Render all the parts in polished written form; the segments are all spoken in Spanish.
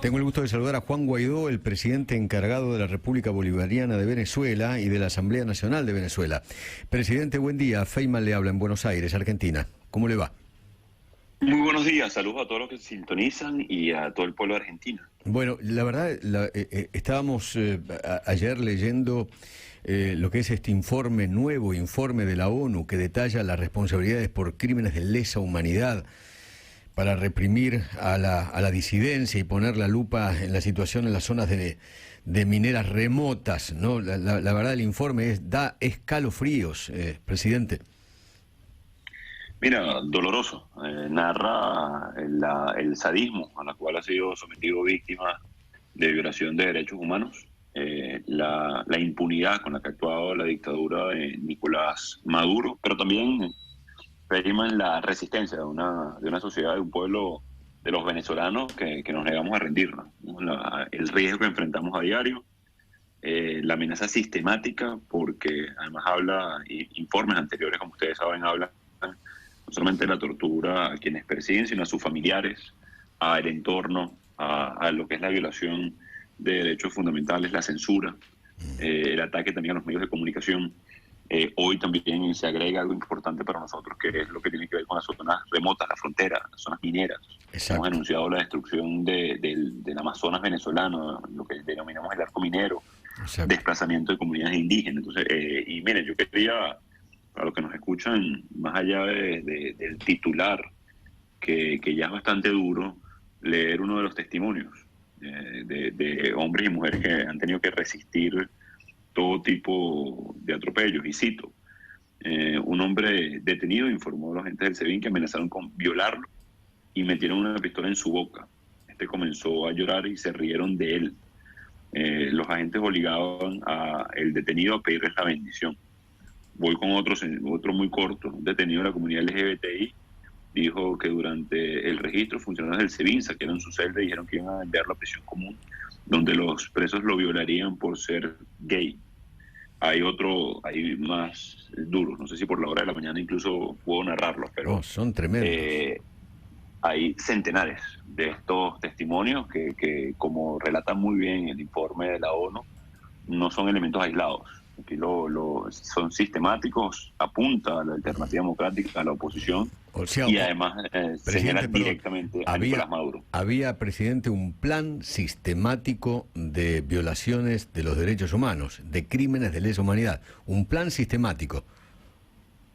Tengo el gusto de saludar a Juan Guaidó, el presidente encargado de la República Bolivariana de Venezuela y de la Asamblea Nacional de Venezuela. Presidente, buen día. Feynman le habla en Buenos Aires, Argentina. ¿Cómo le va? Muy buenos días, saludos a todos los que se sintonizan y a todo el pueblo argentino. Bueno, la verdad, estábamos ayer leyendo lo que es este nuevo informe de la ONU que detalla las responsabilidades por crímenes de lesa humanidad para reprimir a la disidencia y poner la lupa en la situación en las zonas de mineras remotas, ¿no? La verdad, el informe da escalofríos, presidente. Mira, doloroso, narra el sadismo a la cual ha sido sometido víctima de violación de derechos humanos, la impunidad con la que ha actuado la dictadura de Nicolás Maduro, pero también Feynman, la resistencia de una sociedad, de un pueblo, de los venezolanos que nos negamos a rendirnos, ¿no? El riesgo que enfrentamos a diario, la amenaza sistemática, porque además informes anteriores, como ustedes saben, hablan no solamente de la tortura a quienes persiguen, sino a sus familiares, al entorno, a lo que es la violación de derechos fundamentales, la censura, el ataque también a los medios de comunicación. Hoy también se agrega algo importante para nosotros, que es lo que tiene que ver con las zonas remotas, la frontera, las zonas mineras. Exacto. Hemos denunciado la destrucción del Amazonas venezolano, lo que denominamos el arco minero, Exacto. desplazamiento de comunidades indígenas. Entonces, y miren, yo quería, para los que nos escuchan, más allá del titular, que ya es bastante duro, leer uno de los testimonios de hombres y mujeres que han tenido que resistir todo tipo de atropellos. Y cito, un hombre detenido informó a los agentes del SEBIN que amenazaron con violarlo y metieron una pistola en su boca. Este comenzó a llorar y se rieron de él. Los agentes obligaban al detenido a pedirles la bendición. Voy con otro muy corto, un detenido de la comunidad LGBTI, dijo que durante el registro funcionarios del SEBIN saquearon su celda y dijeron que iban a enviarlo a prisión común, donde los presos lo violarían por ser gay. Hay más duros, no sé si por la hora de la mañana incluso puedo narrarlos, pero son tremendos. Hay centenares de estos testimonios que, como relata muy bien el informe de la ONU, no son elementos aislados. Aquí son sistemáticos, apunta a la alternativa democrática, a la oposición, o sea, y además señala directamente a Nicolás Maduro. Había, presidente, un plan sistemático de violaciones de los derechos humanos, de crímenes de lesa humanidad, un plan sistemático.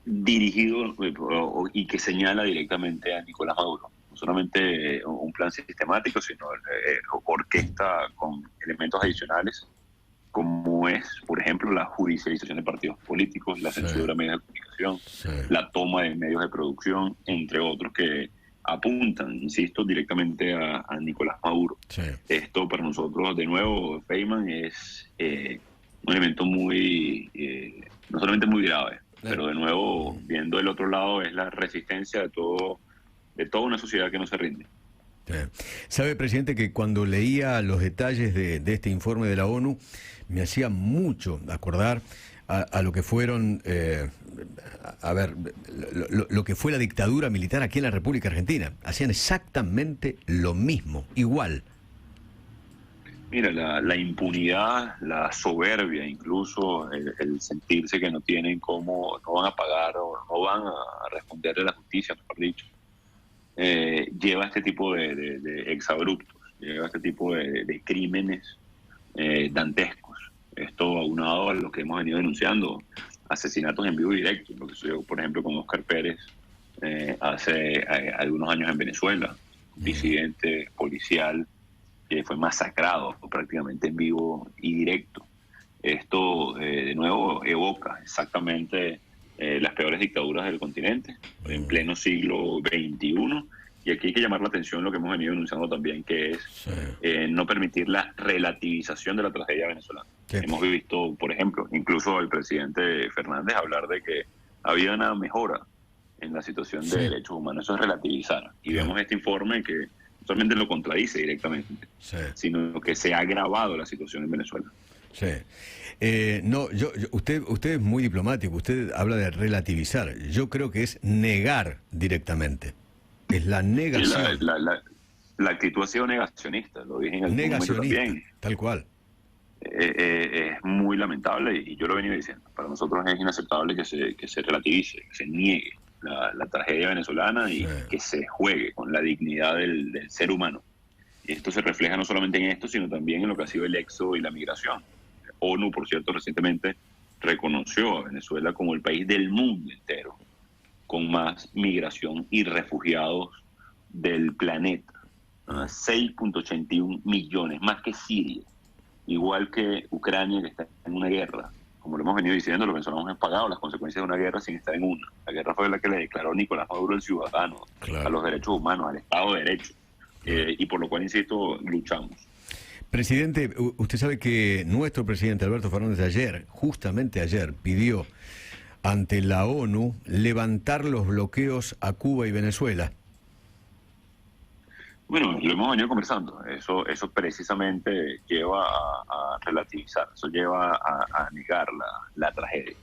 Dirigido y que señala directamente a Nicolás Maduro. No solamente un plan sistemático, sino orquesta con elementos adicionales, como es, por ejemplo, la judicialización de partidos políticos, la censura de medios de comunicación, la toma de medios de producción, entre otros, que apuntan, insisto, directamente a Nicolás Maduro. Sí. Esto para nosotros, de nuevo, Feynman, es un elemento muy, no solamente muy grave, pero de nuevo, viendo el otro lado, es la resistencia de toda una sociedad que no se rinde. Sabe, presidente, que cuando leía los detalles de este informe de la ONU, me hacía mucho acordar a lo que fueron, lo que fue la dictadura militar aquí en la República Argentina. Hacían exactamente lo mismo, igual. Mira, la impunidad, la soberbia, incluso el sentirse que no tienen cómo, no van a pagar o no van a responderle a la justicia, mejor dicho, lleva a este tipo de exabruptos, lleva a este tipo de crímenes dantescos. Esto aunado a lo que hemos venido denunciando, asesinatos en vivo y directo, lo que sucedió, por ejemplo, con Oscar Pérez hace algunos años en Venezuela, disidente policial que fue masacrado prácticamente en vivo y directo. Esto, de nuevo, evoca exactamente las peores dictaduras del continente, en pleno siglo XXI. Y aquí hay que llamar la atención lo que hemos venido denunciando también, que es no permitir la relativización de la tragedia venezolana. Sí. Hemos visto, por ejemplo, incluso el presidente Fernández hablar de que había una mejora en la situación de derechos humanos. Eso es relativizar. Y vemos este informe que no solamente lo contradice directamente, sino que se ha agravado la situación en Venezuela. Sí. No, usted es muy diplomático, usted habla de relativizar. Yo creo que es negar directamente. Es la negación. la actitud ha sido negacionista, lo dije en el momento Negacionista, también. tal cual. Es muy lamentable y yo lo he venido diciendo. Para nosotros es inaceptable que se relativice, que se niegue la tragedia venezolana y que se juegue con la dignidad del ser humano. Y esto se refleja no solamente en esto, sino también en lo que ha sido el éxodo y la migración. ONU, por cierto, recientemente reconoció a Venezuela como el país del mundo entero con más migración y refugiados del planeta. 6.81 millones, más que Siria, igual que Ucrania, que está en una guerra. Como lo hemos venido diciendo, los venezolanos han pagado las consecuencias de una guerra sin estar en una. La guerra fue la que le declaró Nicolás Maduro el ciudadano, a los derechos humanos, al Estado de Derecho, y por lo cual, insisto, luchamos. Presidente, usted sabe que nuestro presidente Alberto Fernández ayer, justamente ayer, pidió ante la ONU levantar los bloqueos a Cuba y Venezuela. Bueno, lo hemos venido conversando. Eso precisamente lleva a relativizar, eso lleva a negar la tragedia.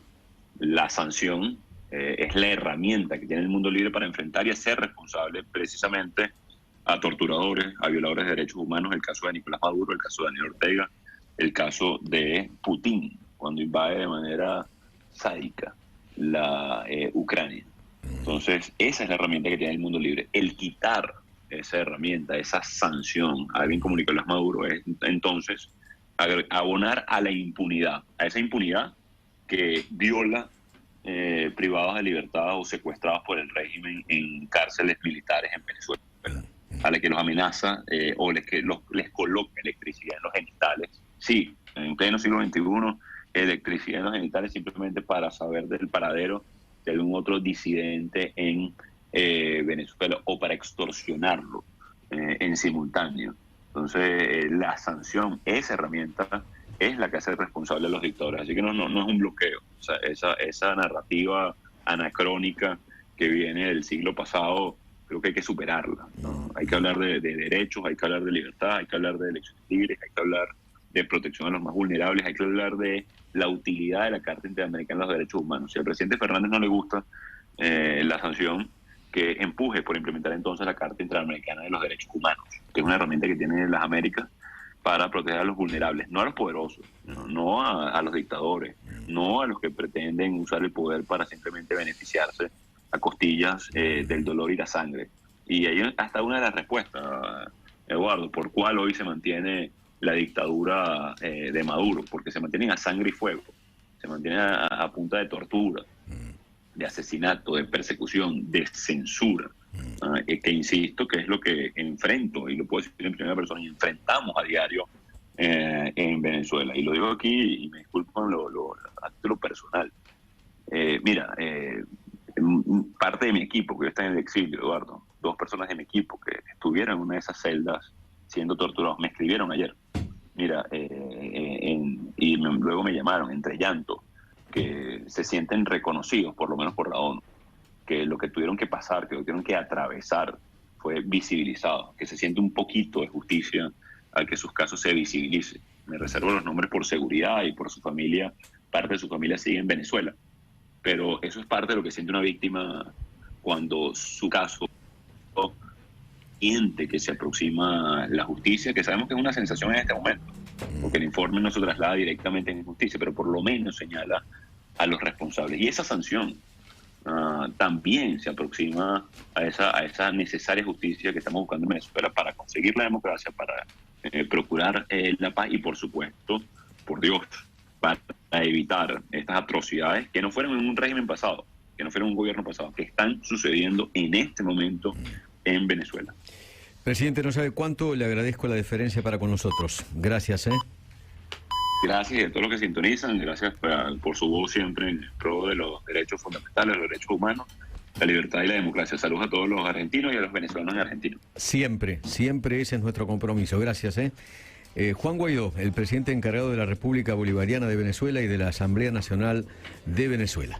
La sanción es la herramienta que tiene el mundo libre para enfrentar y hacer responsable precisamente a torturadores, a violadores de derechos humanos, el caso de Nicolás Maduro, el caso de Daniel Ortega, el caso de Putin, cuando invade de manera sádica la Ucrania. Entonces, esa es la herramienta que tiene el mundo libre. El quitar esa herramienta, esa sanción a alguien como Nicolás Maduro es entonces abonar a la impunidad, a esa impunidad que viola privados de libertad o secuestrados por el régimen en cárceles militares en Venezuela, a la que los amenaza o les coloca electricidad en los genitales. Sí, en pleno siglo XXI, electricidad en los genitales simplemente para saber del paradero de algún otro disidente en Venezuela o para extorsionarlo en simultáneo. Entonces, la sanción, esa herramienta, es la que hace responsable a los dictadores. Así que no es un bloqueo. O sea, esa narrativa anacrónica que viene del siglo pasado, creo que hay que superarla, ¿no? Hay que hablar de derechos, hay que hablar de libertad, hay que hablar de elecciones libres, hay que hablar de protección a los más vulnerables, hay que hablar de la utilidad de la Carta Interamericana de los Derechos Humanos. Si al presidente Fernández no le gusta la sanción, que empuje por implementar entonces la Carta Interamericana de los Derechos Humanos, que es una herramienta que tienen las Américas para proteger a los vulnerables, no a los poderosos, no a los dictadores, no a los que pretenden usar el poder para simplemente beneficiarse a costillas del dolor y la sangre. Y ahí hasta una de las respuestas, Eduardo, por cuál hoy se mantiene la dictadura de Maduro, porque se mantienen a sangre y fuego, se mantienen a punta de tortura, de asesinato, de persecución, de censura, que insisto que es lo que enfrento, y lo puedo decir en primera persona, y enfrentamos a diario en Venezuela. Y lo digo aquí, y me disculpo con lo personal. Mira, parte de mi equipo, que está en el exilio, Eduardo, 2 personas de mi equipo que estuvieron en una de esas celdas siendo torturados, me escribieron ayer. Mira, luego me llamaron entre llanto, que se sienten reconocidos, por lo menos por la ONU, que lo que tuvieron que pasar, que lo que tuvieron que atravesar fue visibilizado, que se siente un poquito de justicia al que sus casos se visibilicen. Me reservo los nombres por seguridad y por su familia, parte de su familia sigue en Venezuela, pero eso es parte de lo que siente una víctima cuando su caso siente que se aproxima la justicia, que sabemos que es una sensación en este momento, porque el informe no se traslada directamente en justicia, pero por lo menos señala a los responsables. Y esa sanción también se aproxima a esa necesaria justicia que estamos buscando en Venezuela para conseguir la democracia, para procurar la paz y, por supuesto, por Dios, para evitar estas atrocidades que no fueron en un régimen pasado, que no fueron en un gobierno pasado, que están sucediendo en este momento en Venezuela. Presidente, no sabe cuánto le agradezco la deferencia para con nosotros. Gracias, Gracias a todos los que sintonizan, gracias por su voz siempre en pro de los derechos fundamentales, los derechos humanos, la libertad y la democracia. Saludos a todos los argentinos y a los venezolanos y argentinos. Siempre ese es nuestro compromiso. Gracias, Juan Guaidó, el presidente encargado de la República Bolivariana de Venezuela y de la Asamblea Nacional de Venezuela.